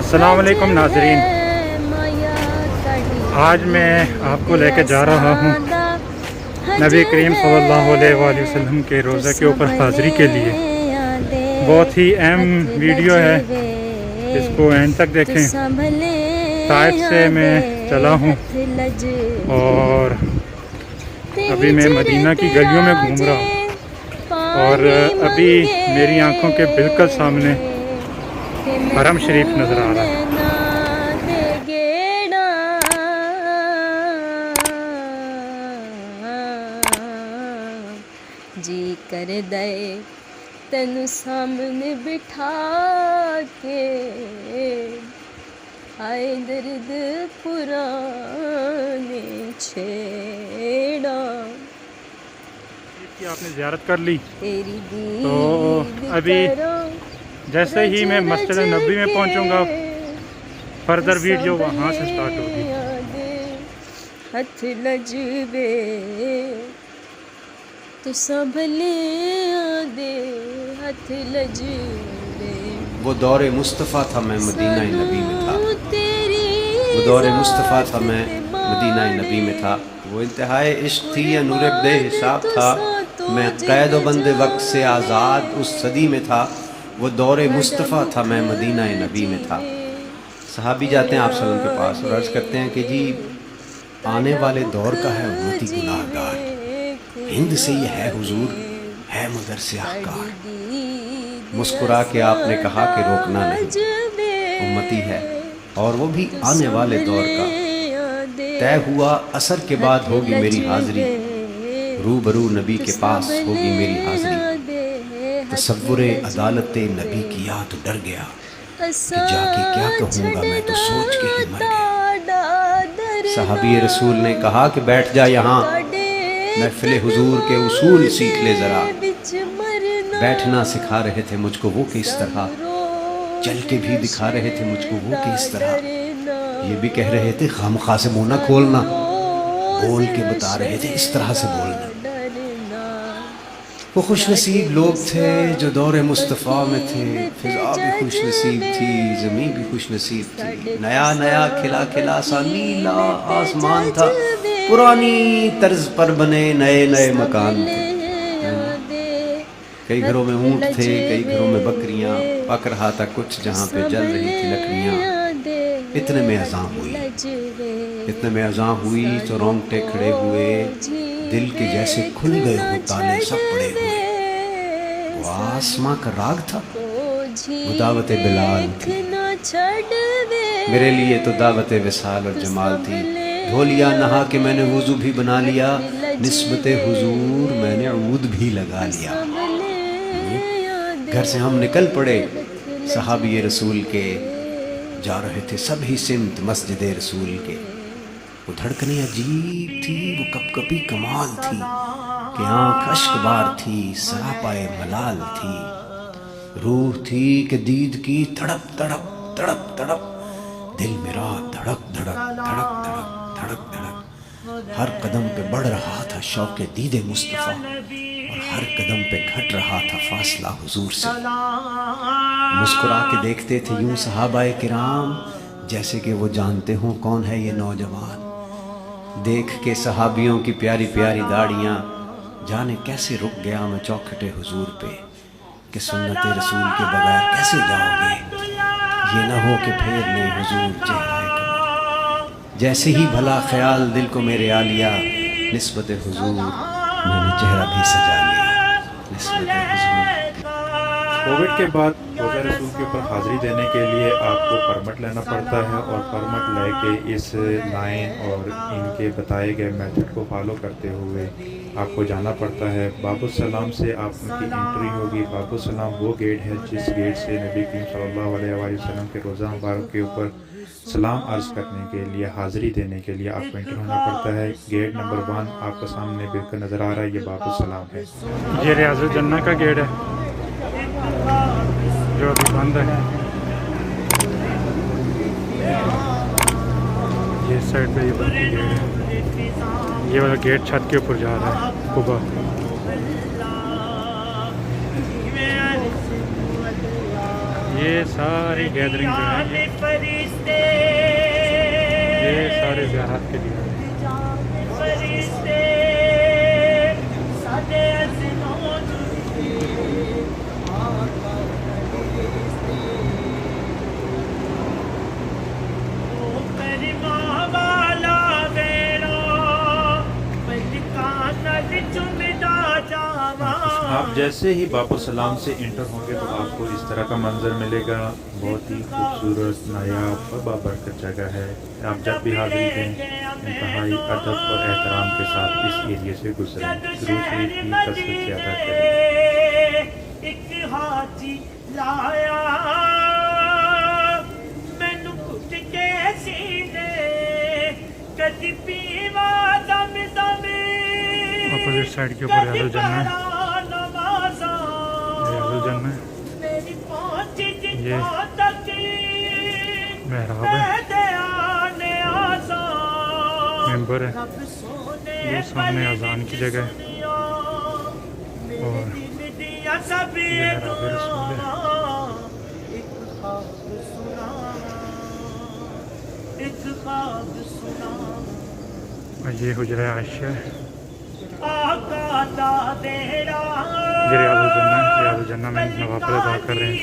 अस्सलाम वालेकुम नाज़रीन, आज मैं आपको लेकर जा रहा हूँ नबी करीम सल्लल्लाहु अलैहि वसल्लम के रोज़ा के ऊपर हाज़री के लिए। बहुत ही अहम वीडियो है, इसको एंड तक देखें। ताइफ से मैं चला हूँ और अभी मैं मदीना की गलियों में घूम रहा हूँ और अभी मेरी आंखों के बिल्कुल सामने हरम शरीफ नज़र आ रहा है। जी कर दे तनु सामने बिठा के, आए दर्द पुराने छेड़ा। आपने ज़ियारत कर ली तेरी तो अभी जैसे ही मैं मस्जिद नबी में पहुंचूंगा, फर्दर वीडियो वहाँ से स्टार्ट होगी। हथ लजबे तो संभले दे, हथ लजबे। वो दौरे मुस्तफ़ा था, मैं मदीना नबी में था। वो दौरे मुस्तफ़ा था, मैं मदीना नबी में था। वो इंतहाए इश्क थी या नूर बेहिसाब था, मैं कैद व बंद वक्त से आज़ाद उस सदी में था। वो दौरे मुस्तफ़ा था, मैं मदीना नबी में था। सहाबी जाते हैं आप सल्लल्लाहु अलैहि वसल्लम के पास और अर्ज़ करते हैं कि जी आने वाले दौर का है उम्मती गुनाहगार, हिंद से ये है हुजूर, है मगर से आकार। मुस्कुरा के आपने कहा कि रोकना नहीं, उम्मती है और वो भी आने वाले दौर का। तय हुआ असर के बाद होगी मेरी हाज़री, रूबरू नबी के पास होगी मेरी हाज़री। तसव्वुरे अदालते नबी किया तो डर गया कि जाके क्या कहूँगा मैं, तो सोच के ही मर गया। सहाबी रसूल ने कहा कि बैठ जा यहाँ, महफिल हुजूर के उसूल सीख ले ज़रा। बैठना सिखा रहे थे मुझको वो किस तरह, चल के भी दिखा रहे थे मुझको वो किस तरह। ये भी कह रहे थे खामखा से मुँह न खोलना, बोल के बता रहे थे इस तरह से बोलना। वो खुश नसीब लोग थे जो दौरे मुस्तफ़ा में थे, फिज़ा भी खुश नसीब थी, ज़मीन भी खुश नसीब थी। नया नया खिला खिला सा नीला आसमान था, पुरानी तर्ज पर बने नए नए मकान थे। कई घरों में ऊँट थे, कई घरों में बकरियाँ, पक रहा था कुछ जहाँ पे जल रही थी लकड़ियाँ। इतने में अज़ां हुई, इतने में अज़ां हुई तो रोंगटे खड़े हुए, दिल के जैसे खुल गए हो ताले सब पड़े हुए। वो आसमां का राग था, वो दावत बिलाल थी। मेरे लिए तो दावत विसाल और जमाल थी। धो लिया नहा के मैंने वुज़ू भी बना लिया, निस्बते हुजूर मैंने ऊद भी लगा लिया। घर से हम निकल पड़े सहाबी रसूल के, जा रहे थे सभी सिमत मस्जिद रसूल के। वो धड़कनें अजीब थी, वो कपकपी कमाल थी कि आँख अश्कबार थी, सरापाए मलाल थी। रूह थी कि दीद की तड़प तड़प तड़प तड़प, दिल मेरा धड़क धड़क धड़क धड़क धड़क धड़क। हर कदम पे बढ़ रहा था शौक़े दीदे मुस्तफ़ा और हर कदम पे घट रहा था फासला हुजूर से। मुस्कुरा के देखते थे यूं सहाबाए किराम, जैसे कि वो जानते हों कौन है ये नौजवान। देख के सहाबियों की प्यारी प्यारी दाढ़ियाँ, जाने कैसे रुक गया मैं चौखटे हुजूर पे कि सुन्नत रसूल के बगैर कैसे जाओगे। ये ना हो कि फेर ले हुजूर चेहरा कमर। जैसे ही भला ख्याल दिल को मेरे आ लिया, निस्बत हुजूर मैंने चेहरा भी सजा लिया, निस्बत हुजूर। कोविड के बाद रोज़ा रसूल के ऊपर हाज़री देने के लिए आपको परमिट लेना पड़ता है और परमिट लेके इस लाइन और इनके बताए गए मेथड को फॉलो करते हुए आपको जाना पड़ता है। बाबुस्सलाम से आपकी एंट्री होगी। बाबुस्सलाम वो गेट है जिस गेट से नबी करीम सल्लल्लाहु अलैहि वसल्लम के रोज़ा मुबारक के ऊपर सलाम अर्ज़ करने के लिए, हाज़री देने के लिए आपको एंटर होना पड़ता है। गेट नंबर 1 आपको सामने बिल्कुल नज़र आ रहा है, ये बाबुस्सलाम है। ये रियाज़ुल जन्नह का गेट है जो अभी बंद है। ये साइड पे ये बंद गेट है, ये वाला गेट छत के ऊपर जा रहा है कुबा। یہ ساری گیدرنگ جو ہے یہ سارے زیارت کے لیے ہے۔ آپ جیسے ہی باب السلام سے انٹر ہوں گے تو آپ کو اس طرح کا منظر ملے گا، بہت ہی خوبصورت نایاب اور بابرکت جگہ ہے۔ آپ جب بھی حاضری دیں انتہائی ادب اور احترام کے ساتھ اس ایریے سے گزریں، درود شریف کی کثرت سے ادا کریں۔ ایک حاجی لایا مینوں کچھ کیسی نے کدی پیوا دم دم اپوزٹ سائڈ کے اوپر ریاض الجنہ ہے، ریاض الجنہ ہے، یہ محراب ہے، ممبر ہے، یہ سامنے اذان کی جگہ ہے، اور یہ محراب رسول ہے۔ اور یہ حجرہ عائشہ ہے، یہ ریاض الجنہ ہے، ریاض الجنہ میں نوافل ادا کر رہے ہیں۔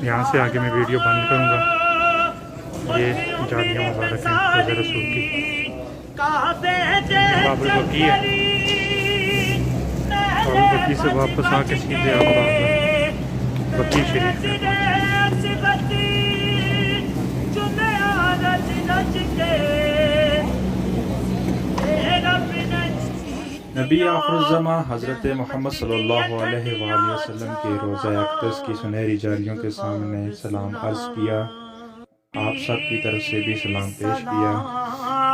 یہاں سے آگے میں ویڈیو بند کروں گا۔ یہ جالیہ مبارک ہیں روضہ رسول کی، باب البقیع ہے، باب البقیع سے واپس آ کے سیدھے آپ بقیع شریف میں نبی آخر الزماں حضرت محمد صلی اللہ علیہ وآلہ وسلم کے روضہ اقدس کی سنہری جالیوں کے سامنے سلام عرض کیا، آپ سب کی طرف سے بھی سلام پیش کیا،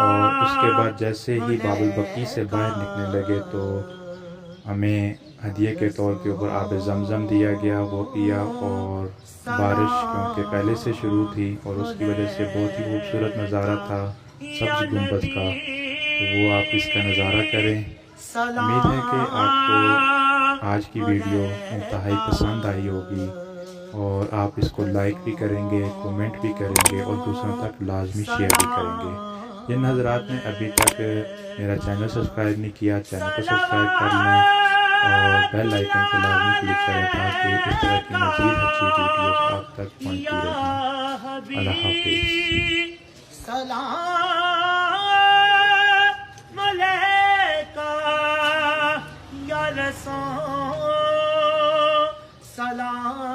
اور اس کے بعد جیسے ہی باب البقیع سے باہر نکلنے لگے تو ہمیں ہدیے کے طور کے اوپر آب زمزم دیا گیا، وہ پیا، اور بارش کیونکہ پہلے سے شروع تھی اور اس کی وجہ سے بہت ہی خوبصورت نظارہ تھا سبز گنبد کا، تو وہ آپ اس کا نظارہ کریں۔ امید ہے کہ آپ کو آج کی ویڈیو انتہائی پسند آئی ہوگی، اور آپ اس کو لائک بھی کریں گے، کومنٹ بھی کریں گے، اور دوسروں تک لازمی شیئر بھی کریں گے۔ جن حضرات نے ابھی تک میرا چینل سبسکرائب نہیں کیا، چینل کو سبسکرائب کر لیں اور بیل آئیکن کو لازمی کلک کریں تاکہ اس طرح کی مزید اچھی ویڈیوز آپ تک پہنچتی رہیں۔ اللہ حافظ۔ سلام علیکہ یا رسول، سلام